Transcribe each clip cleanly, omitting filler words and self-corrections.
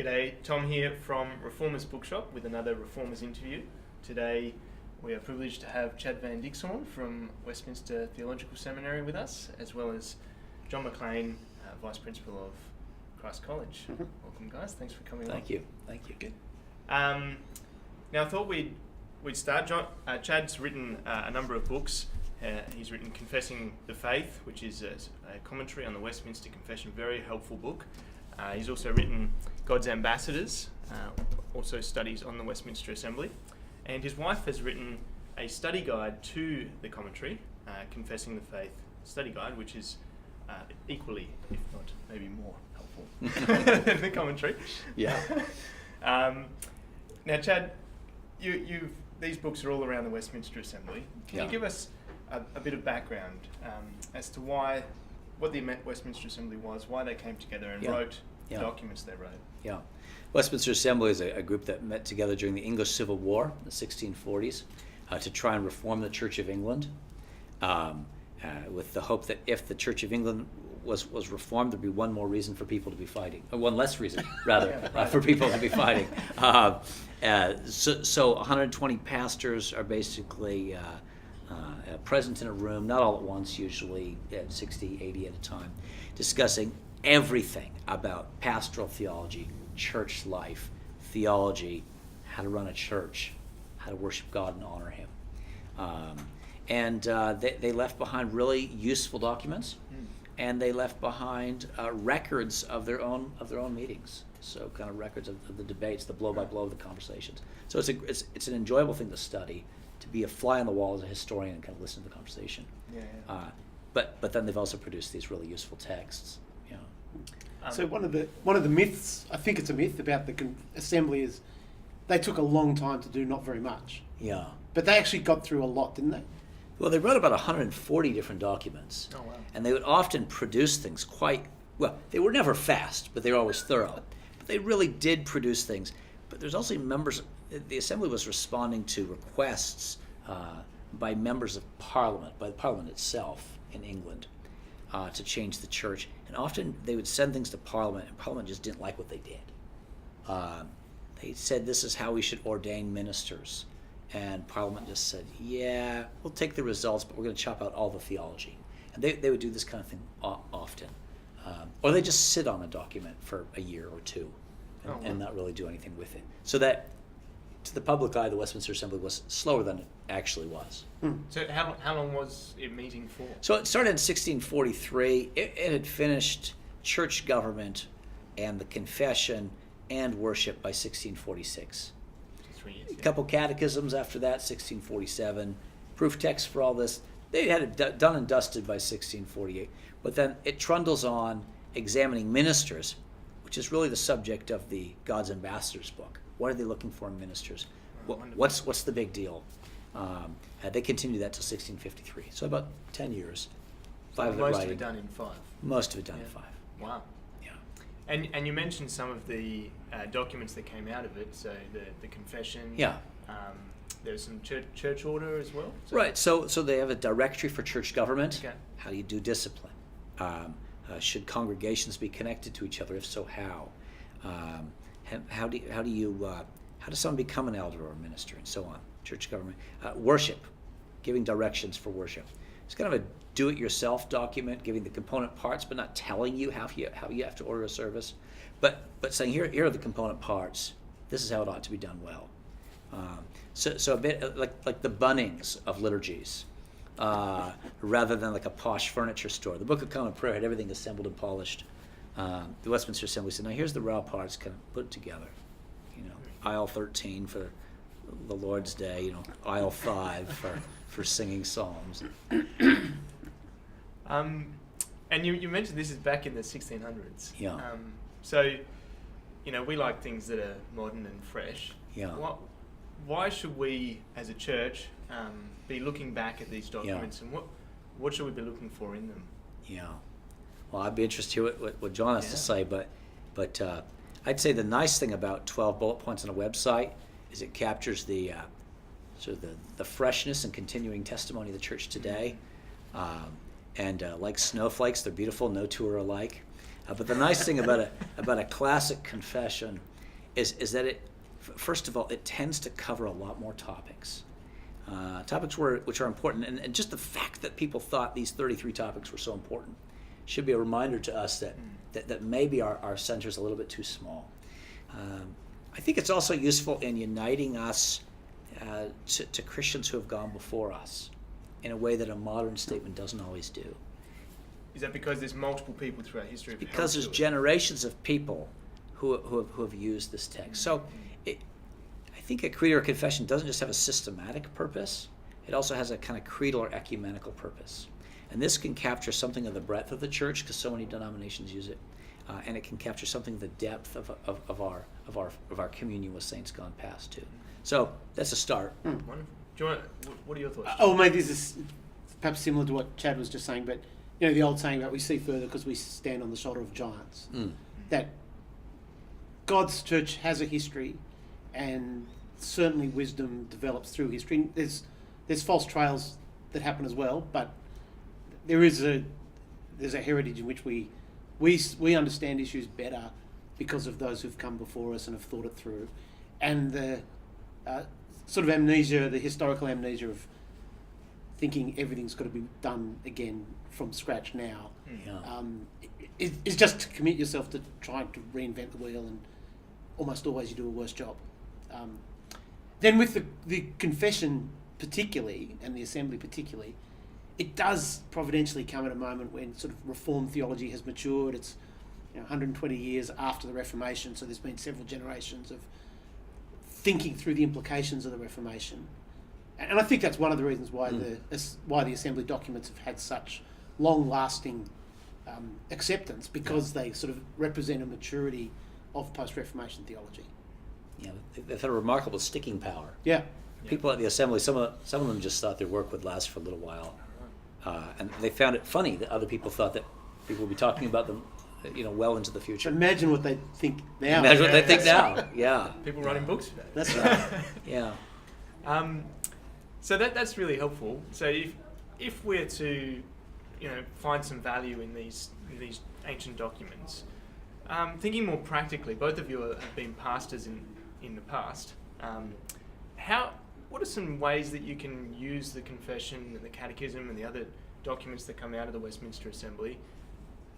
G'day, Tom here from Reformers Bookshop with another Reformers interview. Today we are privileged to have Chad van Dixhoorn from Westminster Theological Seminary with us, as well as John McClean, Vice Principal of Christ College. Mm-hmm. Welcome guys, thanks for coming on. Thank you. Good. Now I thought we'd start. Chad's written a number of books. He's written Confessing the Faith, which is a commentary on the Westminster Confession, very helpful book. He's also written God's Ambassadors, also studies on the Westminster Assembly. And his wife has written a study guide to the commentary, Confessing the Faith Study Guide, which is equally, if not maybe more helpful than the commentary. Yeah. Now, Chad, these books are all around the Westminster Assembly. Can you give us a bit of background as to what the Westminster Assembly was, why they came together and wrote the documents they wrote? Yeah. Westminster Assembly is a group that met together during the English Civil War, the 1640s, to try and reform the Church of England, with the hope that if the Church of England was reformed, there'd be one more reason for people to be fighting, or one less reason, rather, for people to be fighting. So 120 pastors are basically present in a room, not all at once, usually 60, 80 at a time, discussing everything about pastoral theology, church life, theology, how to run a church, how to worship God and honor Him. They left behind really useful documents, and they left behind records of their own meetings. So kind of records of the debates, the blow by blow of the conversations. So it's an enjoyable thing to study, to be a fly on the wall as a historian and kind of listen to the conversation. But then they've also produced these really useful texts. So one of the myths, I think it's a myth about the assembly, is they took a long time to do not very much. Yeah. But they actually got through a lot, didn't they? Well, they wrote about 140 different documents. Oh, wow. And they would often produce things they were never fast, but they were always thorough. But they really did produce things. But there's also the Assembly was responding to requests by members of Parliament, by the Parliament itself in England, to change the church. And often they would send things to Parliament, and Parliament just didn't like what they did. They said, this is how we should ordain ministers. And Parliament just said, yeah, we'll take the results, but we're going to chop out all the theology. And they would do this kind of thing often. Or they just sit on a document for a year or two and not really do anything with it. So that, to the public eye, the Westminster Assembly was slower than it actually was. So how long was it meeting for? So it started in 1643. It had finished church government and the confession and worship by 1646. 3 years, A couple catechisms after that, 1647. Proof texts for all this. They had it done and dusted by 1648. But then it trundles on examining ministers, which is really the subject of the God's Ambassadors book. What are they looking for in ministers? What's the big deal? They continued that till 1653. So about 10 years. Most of it done in 5. Most of it done in 5. Wow. Yeah. And you mentioned some of the documents that came out of it. So the confession. Yeah. There's some church order as well. Right. So they have a directory for church government. Okay. How do you do discipline? Should congregations be connected to each other? If so, how? How does someone become an elder or a minister, and so on? Church government, worship, giving directions for worship. It's kind of a do-it-yourself document, giving the component parts, but not telling you how you have to order a service, but saying here are the component parts. This is how it ought to be done well. So a bit like the Bunnings of liturgies, rather than like a posh furniture store. The Book of Common Prayer had everything assembled and polished. The Westminster Assembly said, now here's the raw parts, kind of put together. Aisle 13 for the Lord's Day, aisle 5 for singing psalms. And you mentioned this is back in the 1600s. Yeah. So, we like things that are modern and fresh. Yeah. Why should we, as a church, be looking back at these documents, and what should we be looking for in them? Yeah. Well, I'd be interested to hear what John has to say, but I'd say the nice thing about 12 bullet points on a website is it captures the the freshness and continuing testimony of the church today. Like snowflakes, they're beautiful, no two are alike. But the nice thing about a classic confession is that first of all, it tends to cover a lot more topics. Topics which are important, and just the fact that people thought these 33 topics were so important should be a reminder to us that maybe our center is a little bit too small. I think it's also useful in uniting us to Christians who have gone before us in a way that a modern statement doesn't always do. Is that because there's multiple people throughout history? Because there's generations of people who have used this text. So I think a creed or a confession doesn't just have a systematic purpose. It also has a kind of creedal or ecumenical purpose. And this can capture something of the breadth of the church, because so many denominations use it. And it can capture something of the depth of our communion with saints gone past too. So that's a start. Wonderful. Do you want? What are your thoughts? Oh, maybe this is perhaps similar to what Chad was just saying, but the old saying about we see further because we stand on the shoulder of giants. That God's church has a history, and certainly wisdom develops through history. There's false trails that happen as well, but there's a heritage in which we understand issues better because of those who've come before us and have thought it through. And the sort of amnesia, the historical amnesia of thinking everything's got to be done again from scratch now, is just to commit yourself to trying to reinvent the wheel, and almost always you do a worse job. Then with the confession particularly, and the assembly particularly, it does providentially come at a moment when sort of Reformed theology has matured. It's 120 years after the Reformation, so there's been several generations of thinking through the implications of the Reformation. And I think that's one of the reasons why the assembly documents have had such long-lasting acceptance, because they sort of represent a maturity of post-Reformation theology. Yeah, they've had a remarkable sticking power. Yeah. People at the assembly, some of them just thought their work would last for a little while, and they found it funny that other people thought that people would be talking about them, well into the future. Imagine what they think now. Imagine what they think now. Yeah. People writing books today. That's right. Yeah. So that's really helpful. So if we're to find some value in these ancient documents, thinking more practically, both of you have been pastors in the past. What are some ways that you can use the confession and the catechism and the other documents that come out of the Westminster Assembly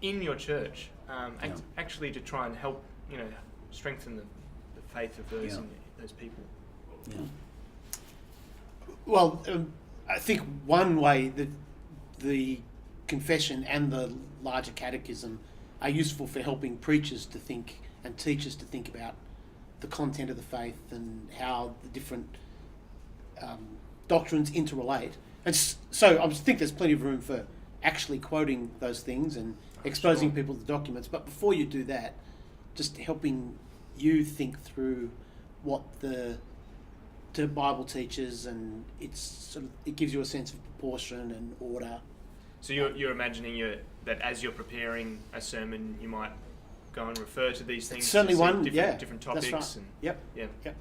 in your church, actually to try and help strengthen the faith of those people? Yeah. Well, I think one way that the confession and the larger catechism are useful for helping preachers to think and teachers to think about the content of the faith and how the different doctrines interrelate. And so I think there's plenty of room for actually quoting those things and exposing people to the documents. But before you do that, just helping you think through what the Bible teaches, and it gives you a sense of proportion and order. So you're imagining that as you're preparing a sermon, you might go and refer to these things. Certainly one, different topics. That's right. Yep. Okay.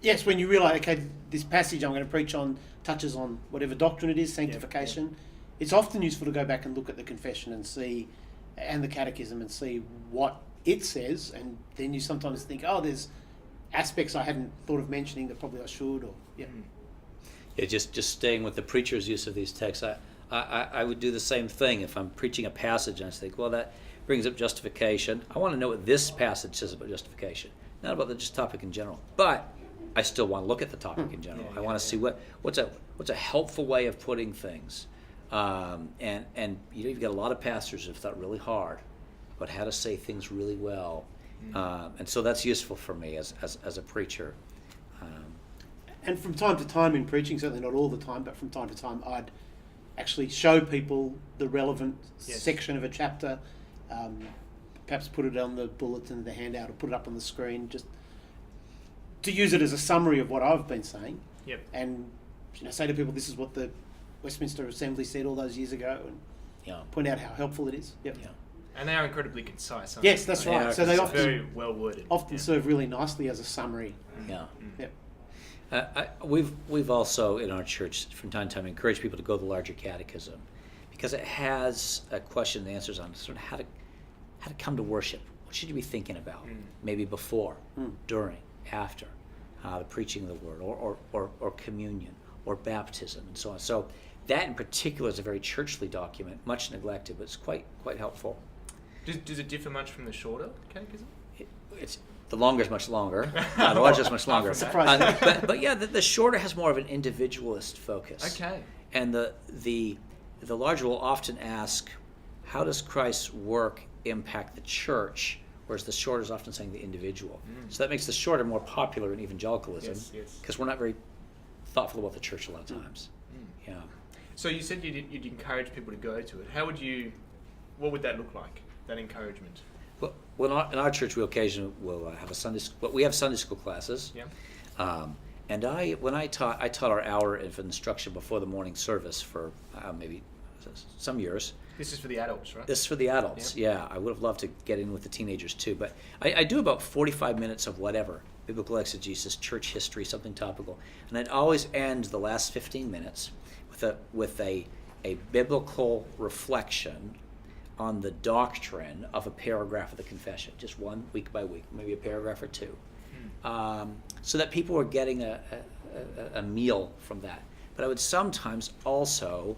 Yes, when you realise, okay, this passage I'm going to preach on touches on whatever doctrine it is, sanctification. Yep. It's often useful to go back and look at the confession and the catechism and see what it says, and then you sometimes think, there's aspects I hadn't thought of mentioning that probably I should, Yeah, just staying with the preacher's use of these texts, I would do the same thing if I'm preaching a passage and I think, well, that brings up justification. I want to know what this passage says about justification, not about the just topic in general. But I still want to look at the topic in general. I want to see what's a helpful way of putting things. And you've got a lot of pastors who've thought really hard about how to say things really well, and so that's useful for me as a preacher. And from time to time in preaching, certainly not all the time, but from time to time, I'd actually show people the relevant section of a chapter, perhaps put it on the bulletin, the handout, or put it up on the screen, just to use it as a summary of what I've been saying. Yep. And say to people, this is what the Westminster Assembly said all those years ago, and point out how helpful it is. Yep. Yeah. And they are incredibly concise. Yes, that's right. So they often very well worded. Often serve really nicely as a summary. Yeah. Yep. We've also in our church from time to time encouraged people to go to the larger catechism, because it has a question and answers on sort of how to come to worship what should you be thinking about? Maybe before, during, after the preaching of the word, or communion, or baptism, and so on. So that in particular is a very churchly document, much neglected, but it's quite helpful. Does it differ much from the shorter catechism? It's the longer is much longer. The larger is much longer. But yeah, the shorter has more of an individualist focus. Okay. And the larger will often ask, how does Christ's work impact the church? Whereas the shorter is often saying the individual. So that makes the shorter more popular in evangelicalism, because we're not very thoughtful about the church a lot of times. Yeah. So you said you'd encourage people to go to it. What would that look like? That encouragement? Well, in our church, we occasionally will have a Sunday school. We have Sunday school classes. Yeah. And when I taught our hour of instruction before the morning service for maybe some years. This is for the adults, right? This is for the adults. Yeah. I would have loved to get in with the teenagers too, but I do about 45 minutes of whatever, biblical exegesis, church history, something topical, and I'd always end the last 15 minutes with a biblical reflection on the doctrine of a paragraph of the confession, just one, week by week, maybe a paragraph or two, so that people were getting a meal from that. But I would sometimes also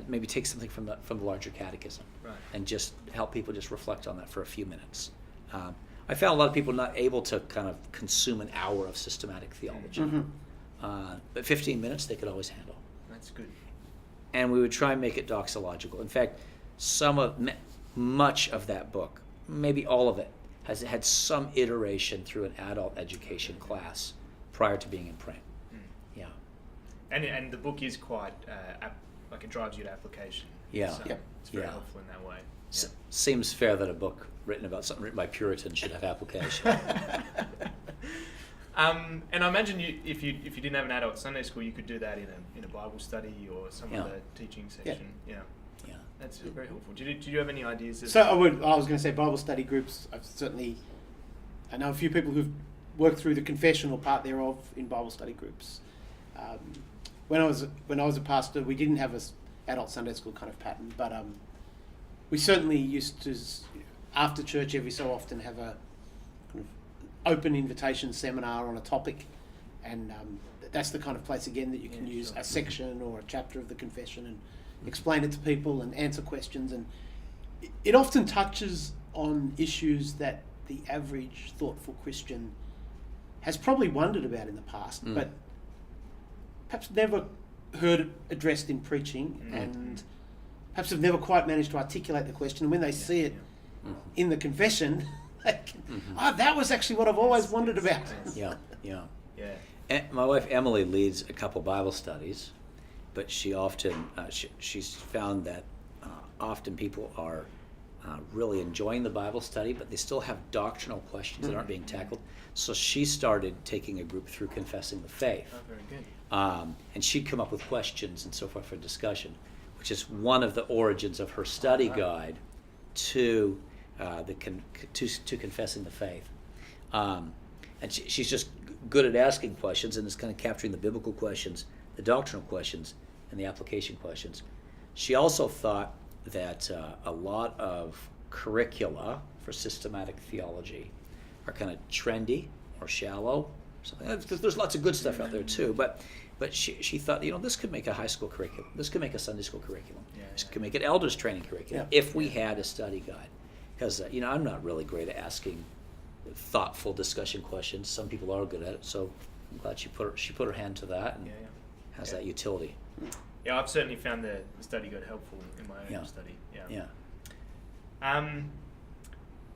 maybe take something from the larger catechism, and just help people just reflect on that for a few minutes. I found a lot of people not able to kind of consume an hour of systematic theology, but 15 minutes they could always handle. That's good. And we would try and make it doxological. In fact, much of that book, maybe all of it, has had some iteration through an adult education class prior to being in print. Yeah. And the book is quite like it drives you to application. Yeah. So it's very helpful in that way. Yeah. Seems fair that a book written by Puritans should have application. And I imagine if you didn't have an adult Sunday school, you could do that in a Bible study or some other teaching section. Yeah. That's very helpful. Did you have any ideas? So I was going to say Bible study groups. I know a few people who've worked through the confessional part thereof in Bible study groups. When I was a pastor, we didn't have a adult Sunday school kind of pattern, but we certainly used to, after church every so often, have a kind of open invitation seminar on a topic, and that's the kind of place again that you can use a section or a chapter of the confession and explain it to people and answer questions, and it often touches on issues that the average thoughtful Christian has probably wondered about in the past, but perhaps never heard it addressed in preaching, and perhaps have never quite managed to articulate the question. And when they see it in the confession, they can, that was actually what I've always wondered about. Yeah. And my wife Emily leads a couple Bible studies, but she often she's found that often people are really enjoying the Bible study, but they still have doctrinal questions that aren't being tackled. So she started taking a group through Confessing the Faith. Oh, very good. And she'd come up with questions and so forth for discussion, which is one of the origins of her study guide to Confessing the Faith. And she's just good at asking questions and is kind of capturing the biblical questions, the doctrinal questions, and the application questions. She also thought that a lot of curricula for systematic theology are kind of trendy or shallow. There's lots of good stuff out there too, but she thought, this could make a high school curriculum. This could make a Sunday school curriculum. This could make an elders training curriculum if we had a study guide. Because I'm not really great at asking thoughtful discussion questions. Some people are good at it, so I'm glad she put her hand to that and has that utility. Yeah, I've certainly found the study guide helpful in my own study.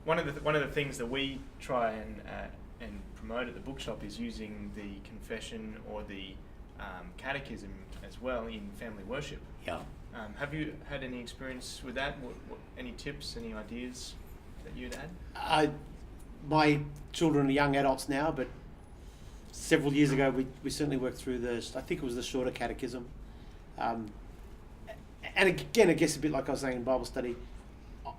One of the things that we try and promote at the Bookshop is using the confession or the catechism as well in family worship. Yeah. Have you had any experience with that? Any tips, any ideas that you'd add? My children are young adults now, but several years ago we certainly worked through I think it was the shorter catechism. And again, I guess a bit like I was saying in Bible study,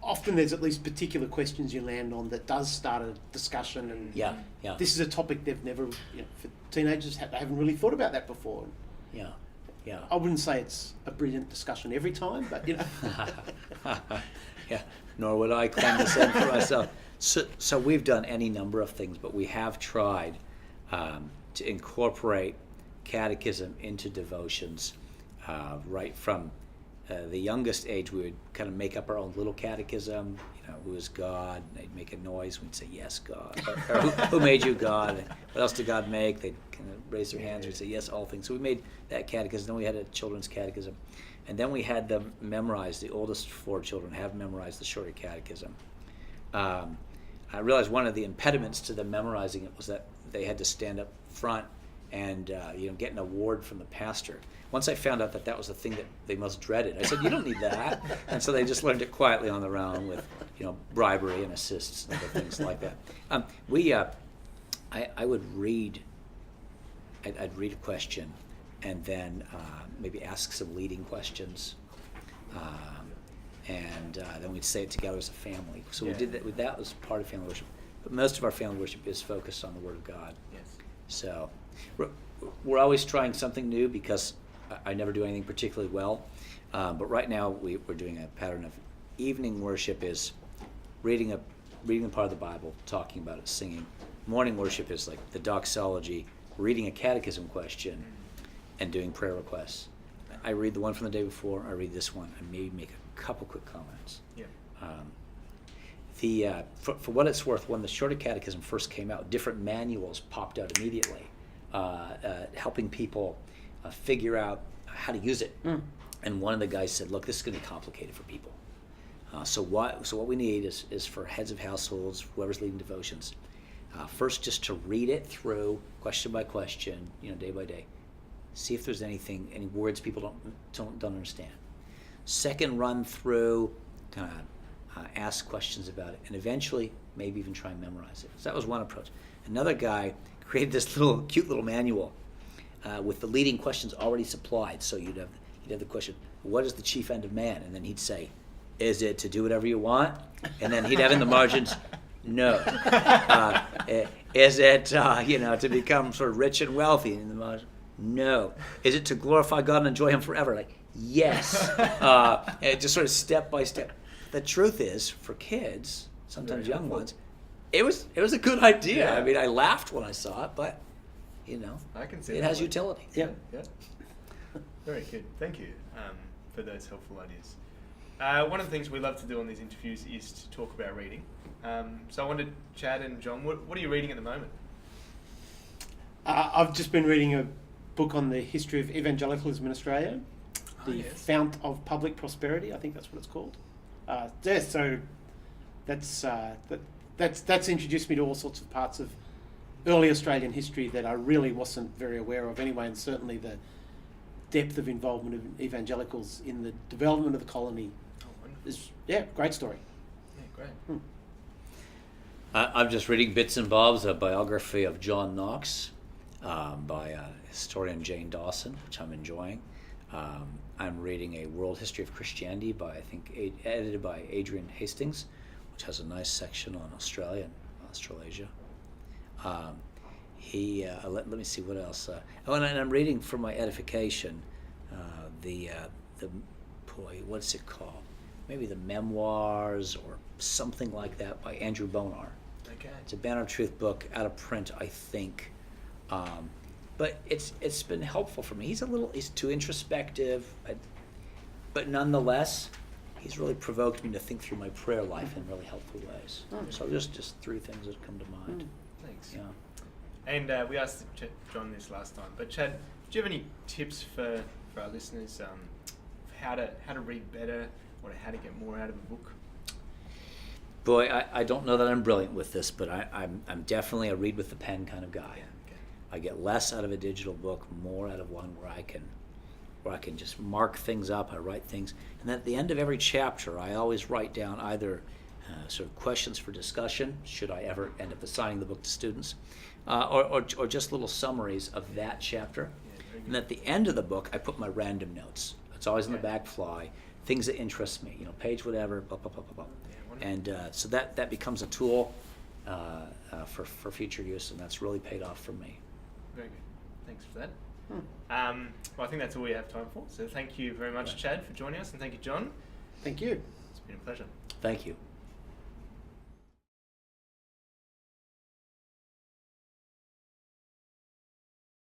often there's at least particular questions you land on that does start a discussion, and this is a topic they've never, for teenagers, they haven't really thought about that before. I wouldn't say it's a brilliant discussion every time, but nor would I claim the same for myself. So we've done any number of things, but we have tried to incorporate catechism into devotions right from the youngest age. We would kind of make up our own little catechism. Who is God? And they'd make a noise. We'd say, yes, God. Or who made you, God? What else did God make? They'd kind of raise their hands. We'd say, yes, all things. So we made that catechism. Then we had a children's catechism. And then we had them memorize. The oldest 4 children have memorized the shorter catechism. I realized one of the impediments to them memorizing it was that they had to stand up front and get an award from the pastor. Once I found out that was the thing that they most dreaded, I said, you don't need that. And so they just learned it quietly on their own with bribery and assists and other things like that. I would read, I'd read a question and then maybe ask some leading questions. And then we'd say it together as a family. So we did that. That was part of family worship. But most of our family worship is focused on the Word of God. Yes. So we're always trying something new because I never do anything particularly well. But right now we're doing a pattern of evening worship is reading a part of the Bible, talking about it, singing. Morning worship is like the doxology, reading a catechism question, and doing prayer requests. I read the one from the day before. I read this one. I maybe make a couple quick comments. Yeah. For what it's worth, when the shorter catechism first came out, different manuals popped out immediately, helping people figure out how to use it. And one of the guys said, "Look, this is going to be complicated for people. So what we need is for heads of households, whoever's leading devotions, first just to read it through, question by question, day by day, see if there's any words people don't understand. Second, run through, kind of ask questions about it, and eventually maybe even try and memorize it. So that was one approach. Another guy created this cute little manual with the leading questions already supplied. So you'd have the question, what is the chief end of man? And then he'd say, is it to do whatever you want? And then he'd have in the margins, no. Is it to become sort of rich and wealthy? In the margin, no. Is it to glorify God and enjoy Him forever? Like, yes. And just sort of step by step. The truth is, for kids, sometimes young ones, it was a good idea. Yeah. I mean, I laughed when I saw it, but I can see it has utility. Yeah. Very good. Thank you for those helpful ideas. One of the things we love to do on these interviews is to talk about reading. So I wondered, Chad and John, what are you reading at the moment? I've just been reading a book on the history of evangelicalism in Australia, the Fount of Public Prosperity. I think that's what it's called. So that's introduced me to all sorts of parts of early Australian history that I really wasn't very aware of anyway, and certainly the depth of involvement of evangelicals in the development of the colony is great story. Yeah, great. I'm just reading bits and bobs, a biography of John Knox by historian Jane Dawson, which I'm enjoying. I'm reading a World History of Christianity edited by Adrian Hastings, which has a nice section on Australia and Australasia. Let me see what else. And I'm reading for my edification what's it called? Maybe the Memoirs or something like that by Andrew Bonar. Okay. It's a Banner of Truth book, out of print, I think. But it's been helpful for me. He's too introspective, but nonetheless, he's really provoked me to think through my prayer life in really helpful ways. So just 3 things that come to mind. Thanks. Yeah. And we asked John this last time, but Chad, do you have any tips for our listeners how to read better or how to get more out of a book? Boy, I don't know that I'm brilliant with this, but I'm definitely a read with the pen kind of guy. Yeah, okay. I get less out of a digital book, more out of one where I can just mark things up. I write things, and then at the end of every chapter, I always write down either sort of questions for discussion, should I ever end up assigning the book to students, or just little summaries of that chapter. Yeah, and at the end of the book, I put my random notes. It's always in the back fly, things that interest me, page whatever, blah, blah, blah, blah, blah. And so that becomes a tool for future use, and that's really paid off for me. Very good. Thanks for that. Well, I think that's all we have time for. So thank you very much, Chad, for joining us, and thank you, John. Thank you. It's been a pleasure. Thank you.